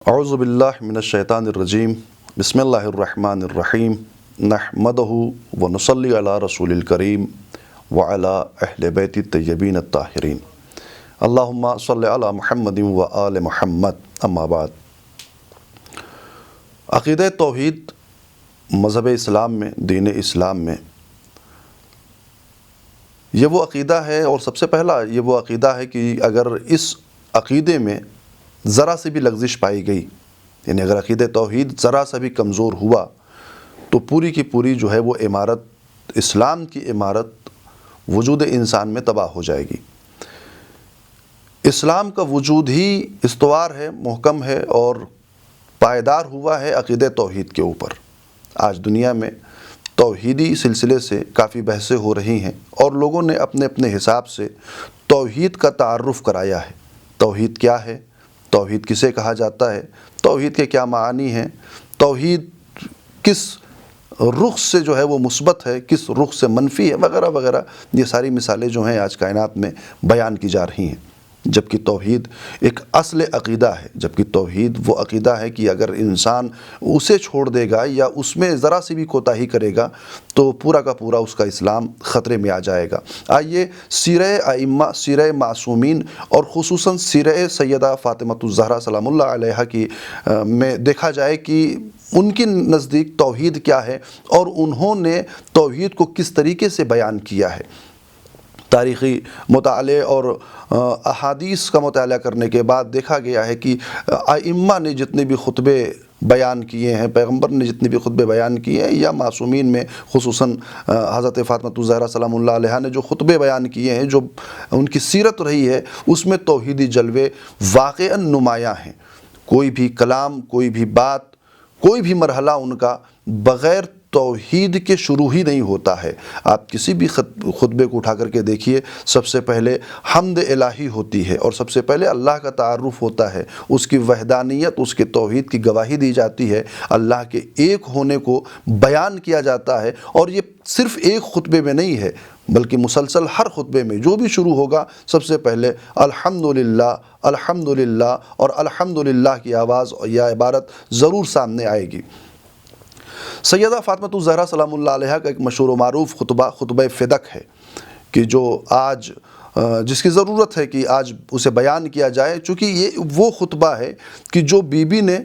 اعوذ باللہ من الشیطان الرجیم بسم اللہ الرحمن الرحیم نحمدہ ونصلی علی رسول الکریم وعلی اہل بیت الطیبین الطاہرین اللہم صلی علی محمد وآل محمد اما بعد۔ عقیدہ توحید مذہب اسلام میں، دین اسلام میں یہ وہ عقیدہ ہے، اور سب سے پہلا یہ وہ عقیدہ ہے کہ اگر اس عقیدے میں ذرا سے بھی لغزش پائی گئی، یعنی اگر عقیدہ توحید ذرا سا بھی کمزور ہوا تو پوری کی پوری جو ہے وہ عمارت، اسلام کی عمارت وجود انسان میں تباہ ہو جائے گی۔ اسلام کا وجود ہی استوار ہے، محکم ہے اور پائیدار ہوا ہے عقیدہ توحید کے اوپر۔ آج دنیا میں توحیدی سلسلے سے کافی بحثیں ہو رہی ہیں اور لوگوں نے اپنے اپنے حساب سے توحید کا تعارف کرایا ہے۔ توحید کیا ہے؟ توحید کسے کہا جاتا ہے؟ توحید کے کیا معانی ہیں؟ توحید کس رخ سے جو ہے وہ مثبت ہے، کس رخ سے منفی ہے، وغیرہ وغیرہ۔ یہ ساری مثالیں جو ہیں آج کائنات میں بیان کی جا رہی ہیں، جبکہ توحید ایک اصل عقیدہ ہے۔ جبکہ توحید وہ عقیدہ ہے کہ اگر انسان اسے چھوڑ دے گا یا اس میں ذرا سی بھی کوتاہی کرے گا تو پورا کا پورا اس کا اسلام خطرے میں آ جائے گا۔ آئیے سیرہ ائمہ، سیرہ معصومین اور خصوصاً سیرہ سیدہ فاطمۃ الزہرا سلام اللہ علیہا کی میں دیکھا جائے کہ ان کے نزدیک توحید کیا ہے اور انہوں نے توحید کو کس طریقے سے بیان کیا ہے۔ تاریخی مطالعے اور احادیث کا مطالعہ کرنے کے بعد دیکھا گیا ہے کہ ائمہ نے جتنے بھی خطبے بیان کیے ہیں، پیغمبر نے جتنے بھی خطبے بیان کیے ہیں، یا معصومین میں خصوصاً حضرت فاطمۃ الزہرا سلام اللہ علیہا نے جو خطبے بیان کیے ہیں، جو ان کی سیرت رہی ہے، اس میں توحیدی جلوے واقعاً نمایاں ہیں۔ کوئی بھی کلام، کوئی بھی بات، کوئی بھی مرحلہ ان کا بغیر توحید کے شروع ہی نہیں ہوتا ہے۔ آپ کسی بھی خطبے کو اٹھا کر کے دیکھیے، سب سے پہلے حمد الہی ہوتی ہے اور سب سے پہلے اللہ کا تعارف ہوتا ہے، اس کی وحدانیت، اس کے توحید کی گواہی دی جاتی ہے، اللہ کے ایک ہونے کو بیان کیا جاتا ہے۔ اور یہ صرف ایک خطبے میں نہیں ہے بلکہ مسلسل ہر خطبے میں جو بھی شروع ہوگا سب سے پہلے الحمدللہ، الحمدللہ اور الحمدللہ کی آواز یا عبارت ضرور سامنے آئے گی۔ سیدہ فاطمۃ الزہرا سلام اللہ علیہا کا ایک مشہور و معروف خطبہ، خطبہ فدق ہے، کہ جو آج جس کی ضرورت ہے کہ آج اسے بیان کیا جائے، چونکہ یہ وہ خطبہ ہے کہ جو بی بی نے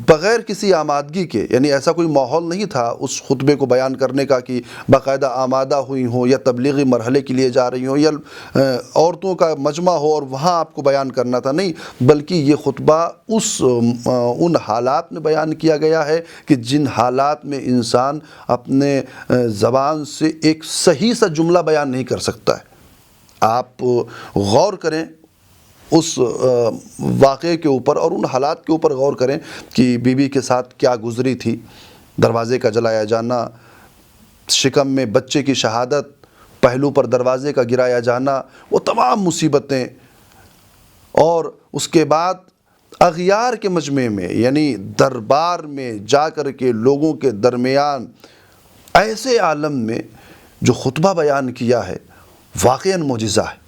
بغیر کسی آمادگی کے، یعنی ایسا کوئی ماحول نہیں تھا اس خطبے کو بیان کرنے کا کہ باقاعدہ آمادہ ہوئی ہوں یا تبلیغی مرحلے کے لیے جا رہی ہوں یا عورتوں کا مجمع ہو اور وہاں آپ کو بیان کرنا تھا، نہیں، بلکہ یہ خطبہ ان حالات میں بیان کیا گیا ہے کہ جن حالات میں انسان اپنے زبان سے ایک صحیح سا جملہ بیان نہیں کر سکتا ہے۔ آپ غور کریں اس واقعے کے اوپر اور ان حالات کے اوپر غور کریں کہ بی بی کے ساتھ کیا گزری تھی۔ دروازے کا جلایا جانا، شکم میں بچے کی شہادت، پہلو پر دروازے کا گرایا جانا، وہ تمام مصیبتیں، اور اس کے بعد اغیار کے مجمع میں، یعنی دربار میں جا کر کے لوگوں کے درمیان ایسے عالم میں جو خطبہ بیان کیا ہے، واقعاً معجزہ ہے۔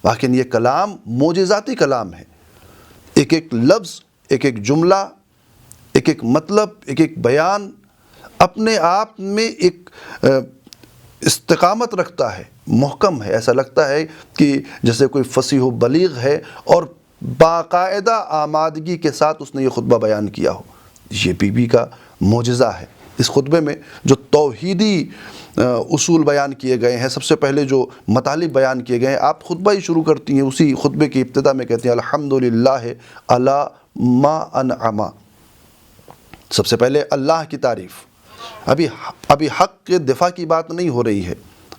واقعاً یہ کلام معجزاتی کلام ہے۔ ایک ایک لفظ، ایک ایک جملہ، ایک ایک مطلب، ایک ایک بیان اپنے آپ میں ایک استقامت رکھتا ہے، محکم ہے۔ ایسا لگتا ہے کہ جیسے کوئی فصیح و بلیغ ہے اور باقاعدہ آمادگی کے ساتھ اس نے یہ خطبہ بیان کیا ہو۔ یہ بی بی کا معجزہ ہے۔ اس خطبے میں جو توحیدی اصول بیان کیے گئے ہیں، سب سے پہلے جو مطالب بیان کیے گئے ہیں، آپ خطبہ ہی شروع کرتی ہیں، اسی خطبے کی ابتدا میں کہتے ہیں الحمدللہ علی ما انعم۔ سب سے پہلے اللہ کی تعریف۔ ابھی حق کے دفاع کی بات نہیں ہو رہی ہے،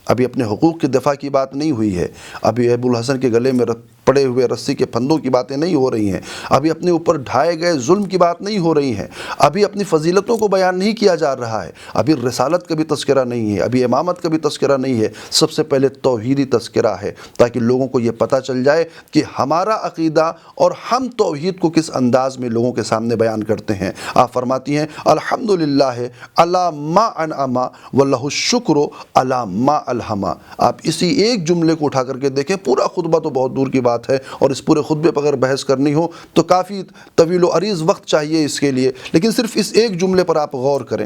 ابھی اپنے حقوق کے دفاع کی بات نہیں ہوئی ہے، ابھی ابو الحسن کے گلے میں پڑے ہوئے رسی کے پھندوں کی باتیں نہیں ہو رہی ہیں، ابھی اپنے اوپر ڈھائے گئے ظلم کی بات نہیں ہو رہی ہیں، ابھی اپنی فضیلتوں کو بیان نہیں کیا جا رہا ہے، ابھی رسالت کا بھی تذکرہ نہیں ہے، ابھی امامت کا بھی تذکرہ نہیں ہے۔ سب سے پہلے توحیدی تذکرہ ہے، تاکہ لوگوں کو یہ پتہ چل جائے کہ ہمارا عقیدہ اور ہم توحید کو کس انداز میں لوگوں کے سامنے بیان کرتے ہیں۔ آپ فرماتی ہیں الحمدللہ علی ما انعم واللہ الشکر علی ما الہم۔ آپ اسی ایک جملے کو اٹھا کر کے دیکھیں، پورا خطبہ تو بہت دور کی بات بات ہے، اور اس پورے خطبے پر اگر بحث کرنی ہو تو کافی طویل و عریض وقت چاہیے اس کے لیے، لیکن صرف اس ایک جملے پر آپ غور کریں۔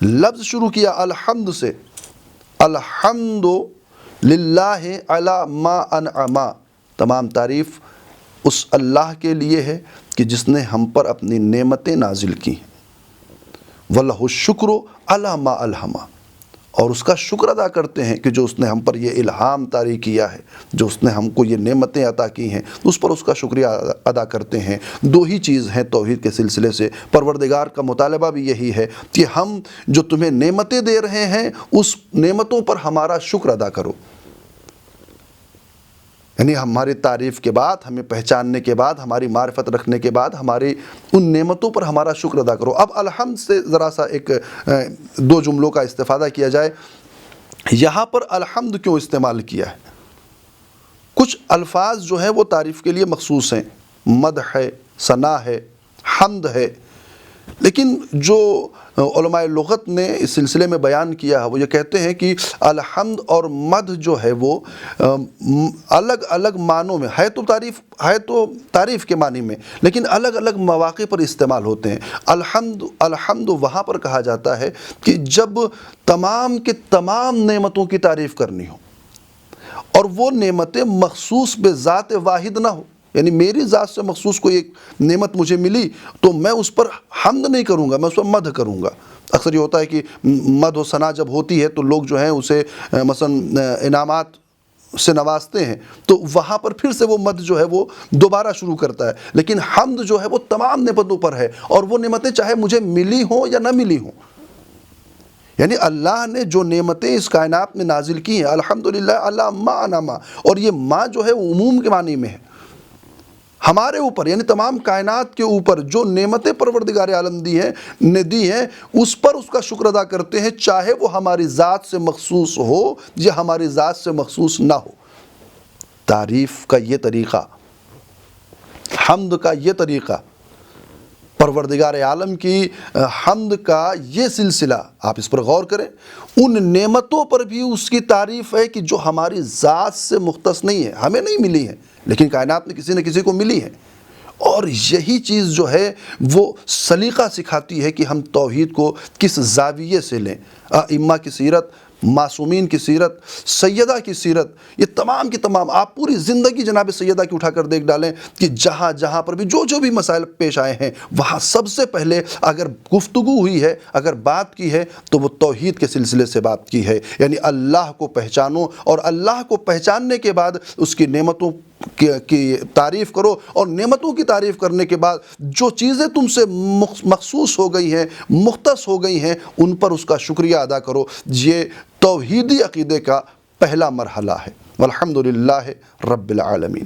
لفظ شروع کیا الحمد سے، الحمد للہ علی ما انعم، تمام تعریف اس اللہ کے لیے ہے کہ جس نے ہم پر اپنی نعمتیں نازل کی ہیں۔ وَلَهُ الشُّكْرُ عَلَى مَا أَلْهَمَ، اور اس کا شکر ادا کرتے ہیں کہ جو اس نے ہم پر یہ الہام طاری کیا ہے، جو اس نے ہم کو یہ نعمتیں عطا کی ہیں، اس پر اس کا شکریہ ادا کرتے ہیں۔ دو ہی چیز ہیں توحید کے سلسلے سے، پروردگار کا مطالبہ بھی یہی ہے کہ ہم جو تمہیں نعمتیں دے رہے ہیں اس نعمتوں پر ہمارا شکر ادا کرو، یعنی ہماری تعریف کے بعد، ہمیں پہچاننے کے بعد، ہماری معرفت رکھنے کے بعد ہماری ان نعمتوں پر ہمارا شکر ادا کرو۔ اب الحمد سے ذرا سا ایک دو جملوں کا استفادہ کیا جائے۔ یہاں پر الحمد کیوں استعمال کیا ہے؟ کچھ الفاظ جو ہیں وہ تعریف کے لیے مخصوص ہیں، مدح ہے، ثنا ہے، حمد ہے، لیکن جو علماء لغت نے اس سلسلے میں بیان کیا ہے وہ یہ کہتے ہیں کہ الحمد اور مدح جو ہے وہ الگ الگ معنوں میں ہے تو تعریف کے معنی میں، لیکن الگ الگ مواقع پر استعمال ہوتے ہیں۔ الحمد وہاں پر کہا جاتا ہے کہ جب تمام کے تمام نعمتوں کی تعریف کرنی ہو اور وہ نعمتیں مخصوص بے ذات واحد نہ ہو، یعنی میری ذات سے مخصوص کوئی ایک نعمت مجھے ملی تو میں اس پر حمد نہیں کروں گا، میں اس پر مدح کروں گا۔ اکثر یہ ہوتا ہے کہ مدح و ثنا جب ہوتی ہے تو لوگ جو ہیں اسے مثلا انعامات سے نوازتے ہیں، تو وہاں پر پھر سے وہ مدح جو ہے وہ دوبارہ شروع کرتا ہے، لیکن حمد جو ہے وہ تمام نعمتوں پر ہے، اور وہ نعمتیں چاہے مجھے ملی ہوں یا نہ ملی ہوں، یعنی اللہ نے جو نعمتیں اس کائنات میں نازل کی ہیں، الحمدللہ علی ما انعم، اور یہ ما جو ہے وہ عموم کے معنی میں ہے، ہمارے اوپر یعنی تمام کائنات کے اوپر جو نعمتیں پروردگار عالم دی ہیں اس پر اس کا شکر ادا کرتے ہیں، چاہے وہ ہماری ذات سے مخصوص ہو یا ہماری ذات سے مخصوص نہ ہو۔ تعریف کا یہ طریقہ، حمد کا یہ طریقہ، پروردگار عالم کی حمد کا یہ سلسلہ، آپ اس پر غور کریں، ان نعمتوں پر بھی اس کی تعریف ہے کہ جو ہماری ذات سے مختص نہیں ہے، ہمیں نہیں ملی ہیں لیکن کائنات میں کسی نہ کسی کو ملی ہیں، اور یہی چیز جو ہے وہ سلیقہ سکھاتی ہے کہ ہم توحید کو کس زاویے سے لیں۔ ائمہ کی سیرت، معصومین کی سیرت، سیدہ کی سیرت، یہ تمام کی تمام آپ پوری زندگی جناب سیدہ کی اٹھا کر دیکھ ڈالیں کہ جہاں جہاں پر بھی جو بھی مسائل پیش آئے ہیں وہاں سب سے پہلے اگر گفتگو ہوئی ہے، اگر بات کی ہے تو وہ توحید کے سلسلے سے بات کی ہے، یعنی اللہ کو پہچانو، اور اللہ کو پہچاننے کے بعد اس کی نعمتوں کی تعریف کرو، اور نعمتوں کی تعریف کرنے کے بعد جو چیزیں تم سے مخصوص ہو گئی ہیں، مختص ہو گئی ہیں، ان پر اس کا شکریہ ادا کرو۔ یہ توحیدی عقیدے کا پہلا مرحلہ ہے۔ والحمدللہ رب العالمین۔